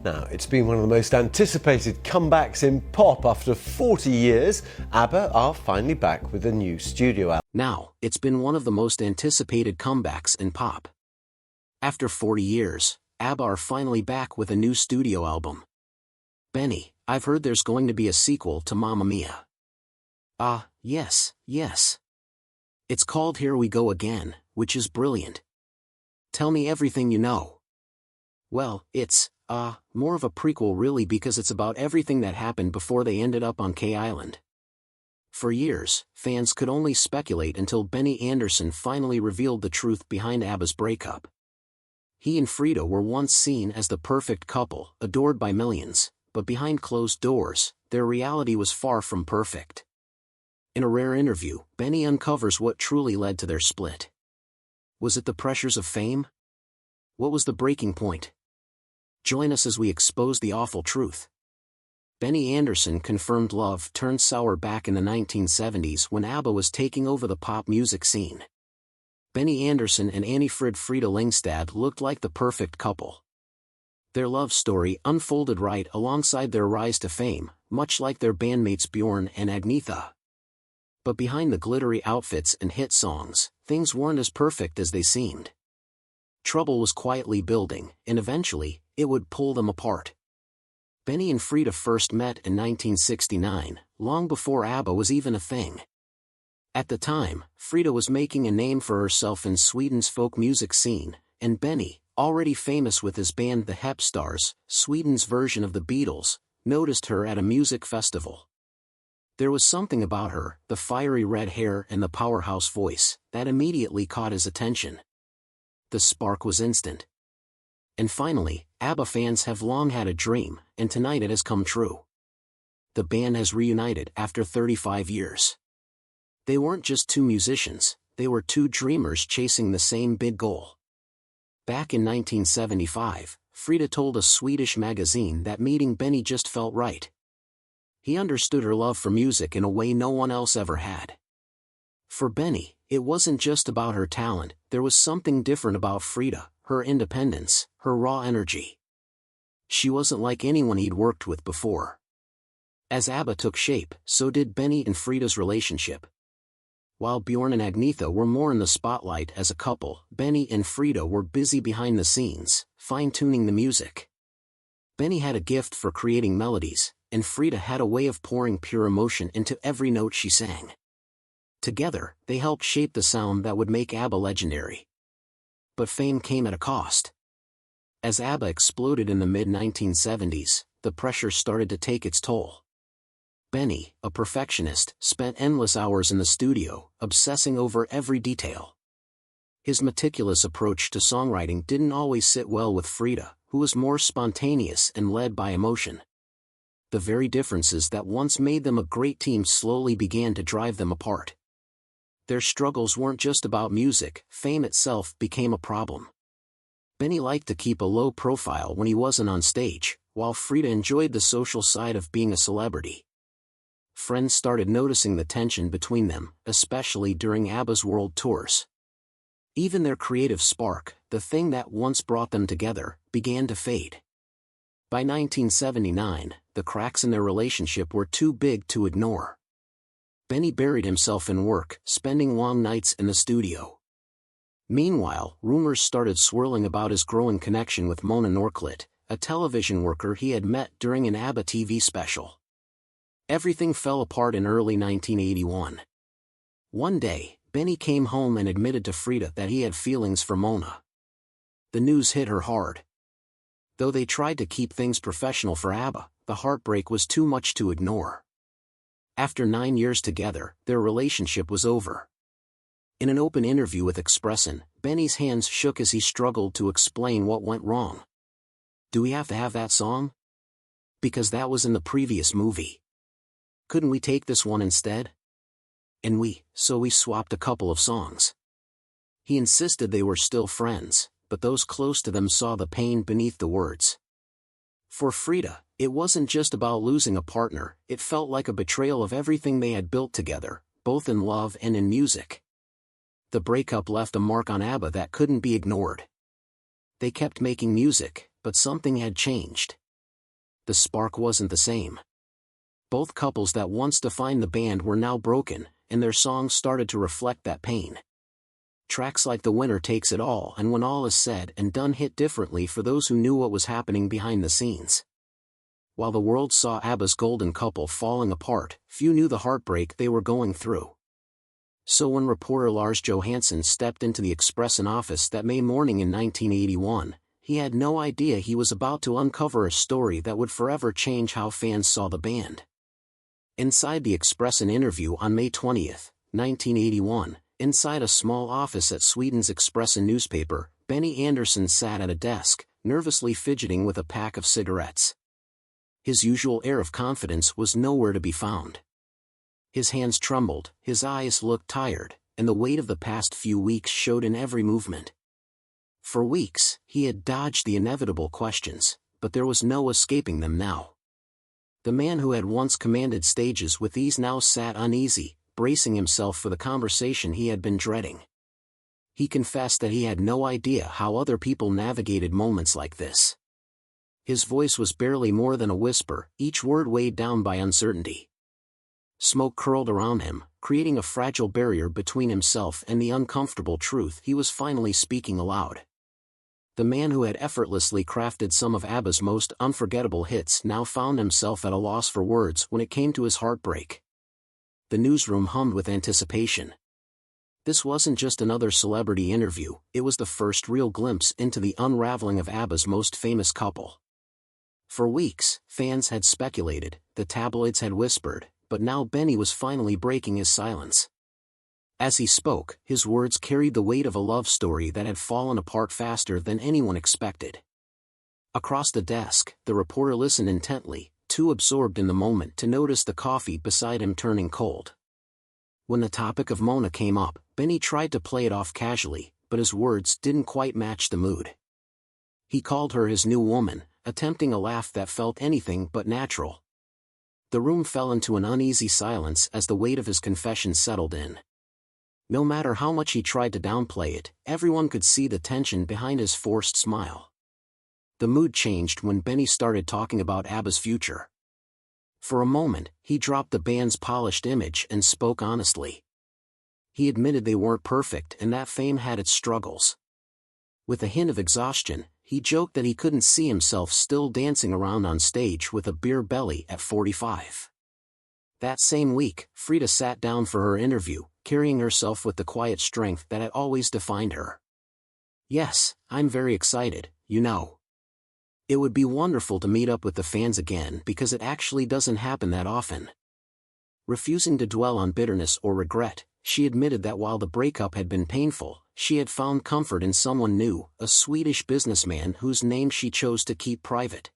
Now, it's been one of the most anticipated comebacks in pop. After 40 years, ABBA are finally back with a new studio album. Now, it's been one of the most anticipated comebacks in pop. After 40 years, ABBA are finally back with a new studio album. Benny, I've heard there's going to be a sequel to Mamma Mia. Yes. It's called Here We Go Again, which is brilliant. Tell me everything you know. Well, it's, more of a prequel really, because it's about everything that happened before they ended up on K Island. For years, fans could only speculate until Benny Andersson finally revealed the truth behind ABBA's breakup. He and Frida were once seen as the perfect couple, adored by millions, but behind closed doors, their reality was far from perfect. In a rare interview, Benny uncovers what truly led to their split. Was it the pressures of fame? What was the breaking point? Join us as we expose the awful truth. Benny Andersson confirmed love turned sour back in the 1970s when ABBA was taking over the pop music scene. Benny Andersson and Anni-Frid Frida Lyngstad looked like the perfect couple. Their love story unfolded right alongside their rise to fame, much like their bandmates Bjorn and Agnetha. But behind the glittery outfits and hit songs, things weren't as perfect as they seemed. Trouble was quietly building, and eventually, it would pull them apart. Benny and Frida first met in 1969, long before ABBA was even a thing. At the time, Frida was making a name for herself in Sweden's folk music scene, and Benny, already famous with his band the Hepstars, Sweden's version of the Beatles, noticed her at a music festival. There was something about her, the fiery red hair and the powerhouse voice, that immediately caught his attention. The spark was instant. And finally, ABBA fans have long had a dream, and tonight it has come true. The band has reunited after 35 years. They weren't just two musicians, they were two dreamers chasing the same big goal. Back in 1975, Frida told a Swedish magazine that meeting Benny just felt right. He understood her love for music in a way no one else ever had. For Benny, it wasn't just about her talent, there was something different about Frida, her independence, her raw energy. She wasn't like anyone he'd worked with before. As ABBA took shape, so did Benny and Frida's relationship. While Bjorn and Agnetha were more in the spotlight as a couple, Benny and Frida were busy behind the scenes, fine-tuning the music. Benny had a gift for creating melodies, and Frida had a way of pouring pure emotion into every note she sang. Together, they helped shape the sound that would make ABBA legendary. But fame came at a cost. As ABBA exploded in the mid-1970s, the pressure started to take its toll. Benny, a perfectionist, spent endless hours in the studio, obsessing over every detail. His meticulous approach to songwriting didn't always sit well with Frida, who was more spontaneous and led by emotion. The very differences that once made them a great team slowly began to drive them apart. Their struggles weren't just about music, fame itself became a problem. Benny liked to keep a low profile when he wasn't on stage, while Frida enjoyed the social side of being a celebrity. Friends started noticing the tension between them, especially during ABBA's world tours. Even their creative spark, the thing that once brought them together, began to fade. By 1979, the cracks in their relationship were too big to ignore. Benny buried himself in work, spending long nights in the studio. Meanwhile, rumors started swirling about his growing connection with Mona Norklit, a television worker he had met during an ABBA TV special. Everything fell apart in early 1981. One day, Benny came home and admitted to Frida that he had feelings for Mona. The news hit her hard. Though they tried to keep things professional for ABBA, the heartbreak was too much to ignore. After 9 years together, their relationship was over. In an open interview with Expressen, Benny's hands shook as he struggled to explain what went wrong. Do we have to have that song? Because that was in the previous movie. Couldn't we take this one instead? And so we swapped a couple of songs. He insisted they were still friends, but those close to them saw the pain beneath the words. For Frida, it wasn't just about losing a partner, it felt like a betrayal of everything they had built together, both in love and in music. The breakup left a mark on ABBA that couldn't be ignored. They kept making music, but something had changed. The spark wasn't the same. Both couples that once defined the band were now broken, and their songs started to reflect that pain. Tracks like The Winner Takes It All and When All Is Said and Done hit differently for those who knew what was happening behind the scenes. While the world saw ABBA's golden couple falling apart, few knew the heartbreak they were going through. So when reporter Lars Johansson stepped into the Expressen office that May morning in 1981, he had no idea he was about to uncover a story that would forever change how fans saw the band. Inside the Expressen interview on May 20, 1981, inside a small office at Sweden's Expressen newspaper, Benny Andersson sat at a desk, nervously fidgeting with a pack of cigarettes. His usual air of confidence was nowhere to be found. His hands trembled, his eyes looked tired, and the weight of the past few weeks showed in every movement. For weeks, he had dodged the inevitable questions, but there was no escaping them now. The man who had once commanded stages with ease now sat uneasy, bracing himself for the conversation he had been dreading. He confessed that he had no idea how other people navigated moments like this. His voice was barely more than a whisper, each word weighed down by uncertainty. Smoke curled around him, creating a fragile barrier between himself and the uncomfortable truth he was finally speaking aloud. The man who had effortlessly crafted some of ABBA's most unforgettable hits now found himself at a loss for words when it came to his heartbreak. The newsroom hummed with anticipation. This wasn't just another celebrity interview, it was the first real glimpse into the unraveling of ABBA's most famous couple. For weeks, fans had speculated, the tabloids had whispered, but now Benny was finally breaking his silence. As he spoke, his words carried the weight of a love story that had fallen apart faster than anyone expected. Across the desk, the reporter listened intently, too absorbed in the moment to notice the coffee beside him turning cold. When the topic of Mona came up, Benny tried to play it off casually, but his words didn't quite match the mood. He called her his new woman, attempting a laugh that felt anything but natural. The room fell into an uneasy silence as the weight of his confession settled in. No matter how much he tried to downplay it, everyone could see the tension behind his forced smile. The mood changed when Benny started talking about ABBA's future. For a moment, he dropped the band's polished image and spoke honestly. He admitted they weren't perfect and that fame had its struggles. With a hint of exhaustion, he joked that he couldn't see himself still dancing around on stage with a beer belly at 45. That same week, Frida sat down for her interview, carrying herself with the quiet strength that had always defined her. "Yes, I'm very excited, you know. It would be wonderful to meet up with the fans again because it actually doesn't happen that often." Refusing to dwell on bitterness or regret, she admitted that while the breakup had been painful, she had found comfort in someone new, a Swedish businessman whose name she chose to keep private.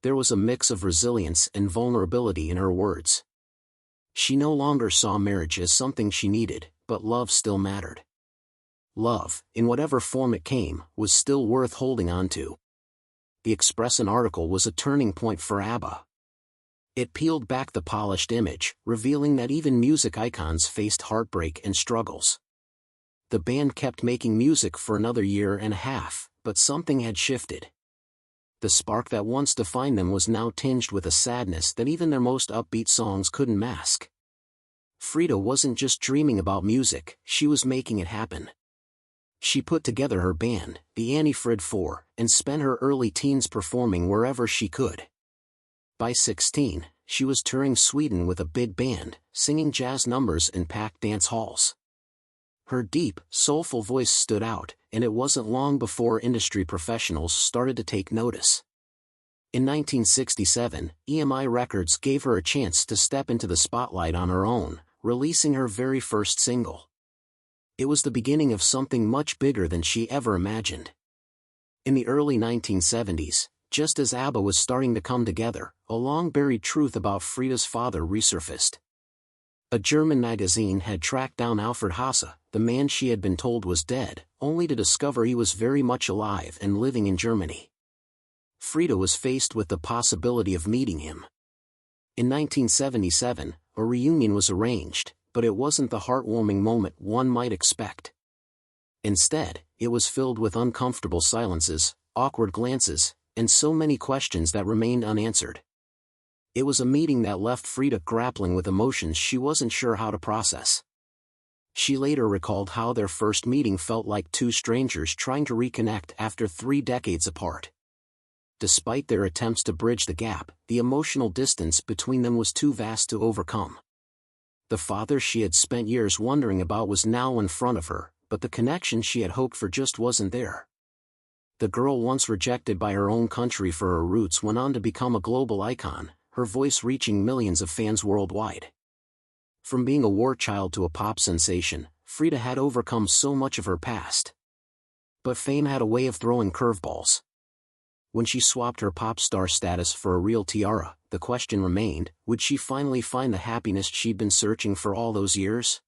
There was a mix of resilience and vulnerability in her words. She no longer saw marriage as something she needed, but love still mattered. Love, in whatever form it came, was still worth holding on to. The Expressen article was a turning point for ABBA. It peeled back the polished image, revealing that even music icons faced heartbreak and struggles. The band kept making music for another year and a half, but something had shifted. The spark that once defined them was now tinged with a sadness that even their most upbeat songs couldn't mask. Frida wasn't just dreaming about music, she was making it happen. She put together her band, the Annie Frid 4, and spent her early teens performing wherever she could. By 16, she was touring Sweden with a big band, singing jazz numbers in packed dance halls. Her deep, soulful voice stood out, and it wasn't long before industry professionals started to take notice. In 1967, EMI Records gave her a chance to step into the spotlight on her own, releasing her very first single. It was the beginning of something much bigger than she ever imagined. In the early 1970s, just as ABBA was starting to come together, a long-buried truth about Frida's father resurfaced. A German magazine had tracked down Alfred Hasse, the man she had been told was dead, only to discover he was very much alive and living in Germany. Frida was faced with the possibility of meeting him. In 1977, a reunion was arranged, but it wasn't the heartwarming moment one might expect. Instead, it was filled with uncomfortable silences, awkward glances, and so many questions that remained unanswered. It was a meeting that left Frida grappling with emotions she wasn't sure how to process. She later recalled how their first meeting felt like two strangers trying to reconnect after 3 decades apart. Despite their attempts to bridge the gap, the emotional distance between them was too vast to overcome. The father she had spent years wondering about was now in front of her, but the connection she had hoped for just wasn't there. The girl once rejected by her own country for her roots went on to become a global icon, her voice reaching millions of fans worldwide. From being a war child to a pop sensation, Frida had overcome so much of her past. But fame had a way of throwing curveballs. When she swapped her pop star status for a real tiara, the question remained, would she finally find the happiness she'd been searching for all those years?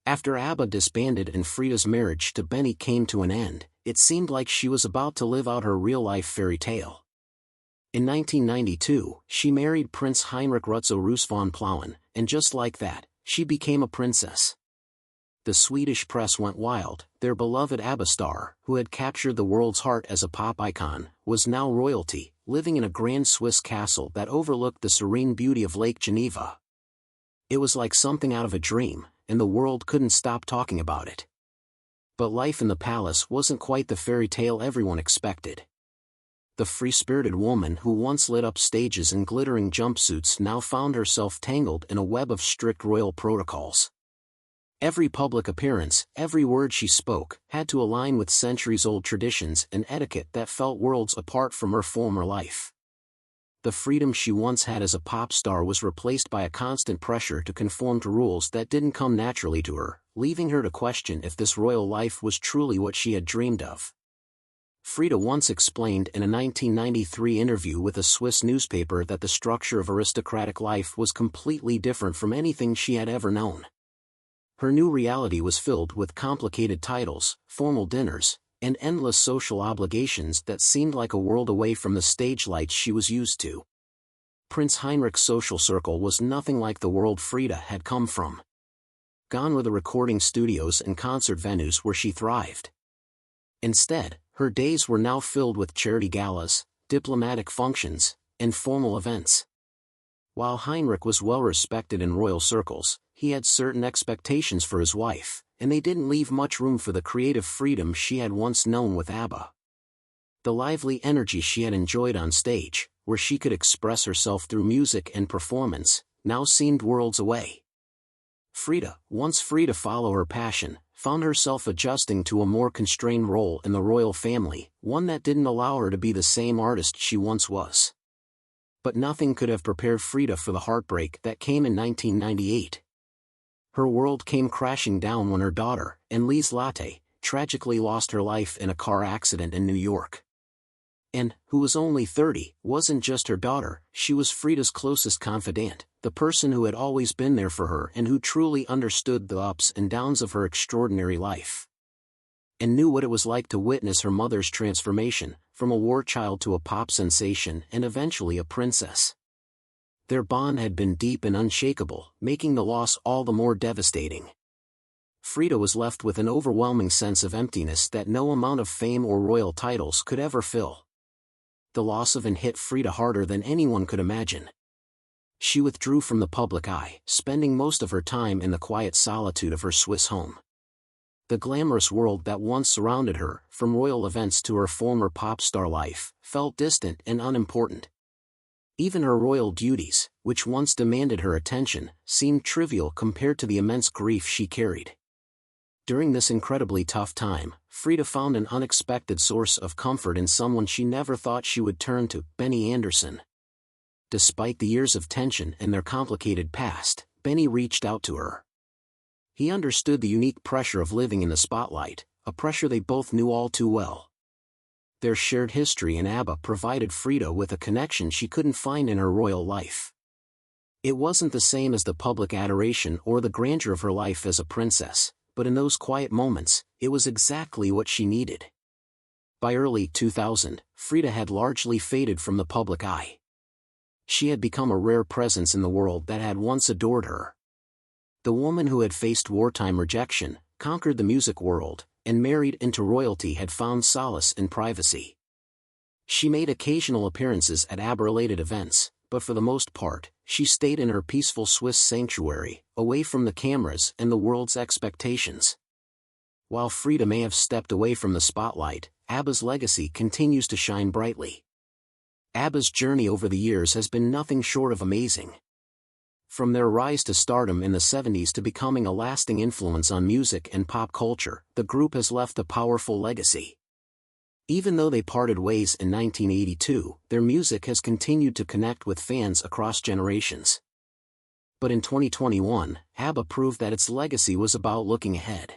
After ABBA disbanded and Frida's marriage to Benny came to an end, it seemed like she was about to live out her real-life fairy tale. In 1992, she married Prince Heinrich Rutzo Roos von Plauen, and just like that, she became a princess. The Swedish press went wild. Their beloved ABBA star, who had captured the world's heart as a pop icon, was now royalty, living in a grand Swiss castle that overlooked the serene beauty of Lake Geneva. It was like something out of a dream, and the world couldn't stop talking about it. But life in the palace wasn't quite the fairy tale everyone expected. The free-spirited woman who once lit up stages in glittering jumpsuits now found herself tangled in a web of strict royal protocols. Every public appearance, every word she spoke, had to align with centuries-old traditions and etiquette that felt worlds apart from her former life. The freedom she once had as a pop star was replaced by a constant pressure to conform to rules that didn't come naturally to her, leaving her to question if this royal life was truly what she had dreamed of. Frida once explained in a 1993 interview with a Swiss newspaper that the structure of aristocratic life was completely different from anything she had ever known. Her new reality was filled with complicated titles, formal dinners, and endless social obligations that seemed like a world away from the stage lights she was used to. Prince Heinrich's social circle was nothing like the world Frida had come from. Gone were the recording studios and concert venues where she thrived. Instead, her days were now filled with charity galas, diplomatic functions, and formal events. While Heinrich was well respected in royal circles, he had certain expectations for his wife, and they didn't leave much room for the creative freedom she had once known with ABBA. The lively energy she had enjoyed on stage, where she could express herself through music and performance, now seemed worlds away. Frida, once free to follow her passion, found herself adjusting to a more constrained role in the royal family, one that didn't allow her to be the same artist she once was. But nothing could have prepared Frida for the heartbreak that came in 1998. Her world came crashing down when her daughter, Anneliese Latte, tragically lost her life in a car accident in New York. And, who was only 30, wasn't just her daughter, she was Frida's closest confidant, the person who had always been there for her and who truly understood the ups and downs of her extraordinary life. And knew what it was like to witness her mother's transformation, from a war child to a pop sensation and eventually a princess. Their bond had been deep and unshakable, making the loss all the more devastating. Frida was left with an overwhelming sense of emptiness that no amount of fame or royal titles could ever fill. The loss of an hit Frida harder than anyone could imagine. She withdrew from the public eye, spending most of her time in the quiet solitude of her Swiss home. The glamorous world that once surrounded her, from royal events to her former pop star life, felt distant and unimportant. Even her royal duties, which once demanded her attention, seemed trivial compared to the immense grief she carried. During this incredibly tough time, Frida found an unexpected source of comfort in someone she never thought she would turn to, Benny Andersson. Despite the years of tension and their complicated past, Benny reached out to her. He understood the unique pressure of living in the spotlight, a pressure they both knew all too well. Their shared history in ABBA provided Frida with a connection she couldn't find in her royal life. It wasn't the same as the public adoration or the grandeur of her life as a princess, but in those quiet moments, it was exactly what she needed. By early 2000, Frida had largely faded from the public eye. She had become a rare presence in the world that had once adored her. The woman who had faced wartime rejection, conquered the music world, and married into royalty had found solace in privacy. She made occasional appearances at ABBA-related events, but for the most part, she stayed in her peaceful Swiss sanctuary, away from the cameras and the world's expectations. While Frida may have stepped away from the spotlight, ABBA's legacy continues to shine brightly. ABBA's journey over the years has been nothing short of amazing. From their rise to stardom in the 70s to becoming a lasting influence on music and pop culture, the group has left a powerful legacy. Even though they parted ways in 1982, their music has continued to connect with fans across generations. But in 2021, ABBA proved that its legacy was about looking ahead.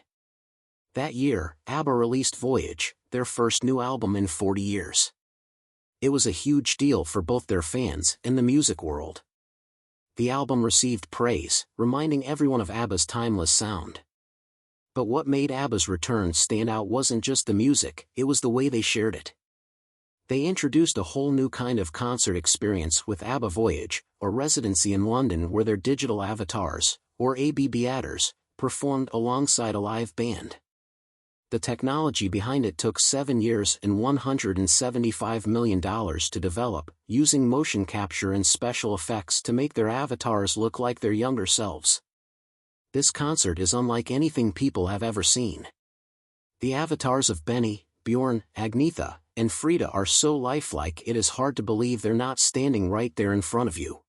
That year, ABBA released Voyage, their first new album in 40 years. It was a huge deal for both their fans and the music world. The album received praise, reminding everyone of ABBA's timeless sound. But what made ABBA's return stand out wasn't just the music, it was the way they shared it. They introduced a whole new kind of concert experience with ABBA Voyage, a residency in London where their digital avatars, or ABBAs, performed alongside a live band. The technology behind it took 7 years and $175 million to develop, using motion capture and special effects to make their avatars look like their younger selves. This concert is unlike anything people have ever seen. The avatars of Benny, Bjorn, Agnetha, and Frida are so lifelike it is hard to believe they're not standing right there in front of you.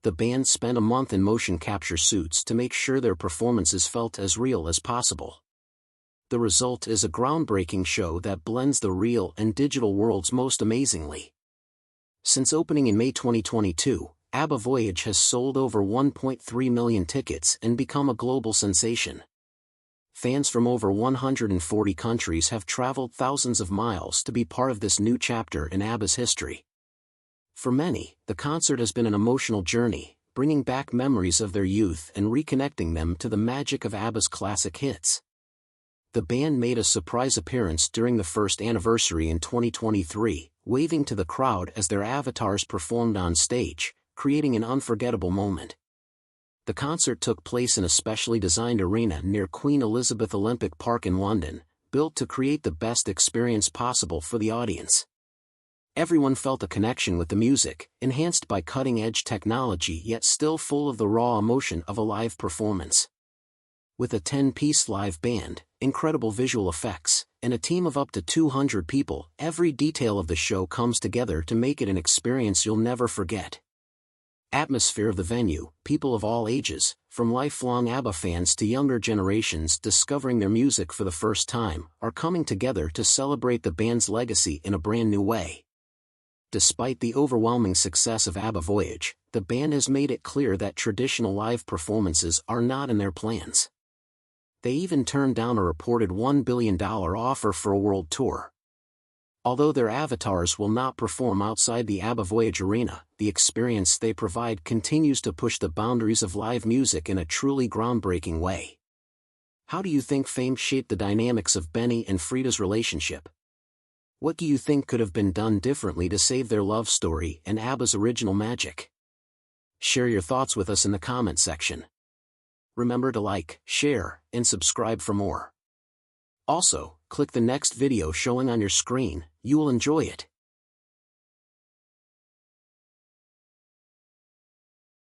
The band spent a month in motion capture suits to make sure their performances felt as real as possible. The result is a groundbreaking show that blends the real and digital worlds most amazingly. Since opening in May 2022, ABBA Voyage has sold over 1.3 million tickets and become a global sensation. Fans from over 140 countries have traveled thousands of miles to be part of this new chapter in ABBA's history. For many, the concert has been an emotional journey, bringing back memories of their youth and reconnecting them to the magic of ABBA's classic hits. The band made a surprise appearance during the first anniversary in 2023, waving to the crowd as their avatars performed on stage, creating an unforgettable moment. The concert took place in a specially designed arena near Queen Elizabeth Olympic Park in London, built to create the best experience possible for the audience. Everyone felt a connection with the music, enhanced by cutting-edge technology yet still full of the raw emotion of a live performance. With a 10-piece live band, incredible visual effects, and a team of up to 200 people, every detail of the show comes together to make it an experience you'll never forget. Atmosphere of the venue, people of all ages, from lifelong ABBA fans to younger generations discovering their music for the first time, are coming together to celebrate the band's legacy in a brand new way. Despite the overwhelming success of ABBA Voyage, the band has made it clear that traditional live performances are not in their plans. They even turned down a reported $1 billion offer for a world tour. Although their avatars will not perform outside the ABBA Voyage arena, the experience they provide continues to push the boundaries of live music in a truly groundbreaking way. How do you think fame shaped the dynamics of Benny and Frida's relationship? What do you think could have been done differently to save their love story and ABBA's original magic? Share your thoughts with us in the comment section. Remember to like, share, and subscribe for more. Also, click the next video showing on your screen, you will enjoy it.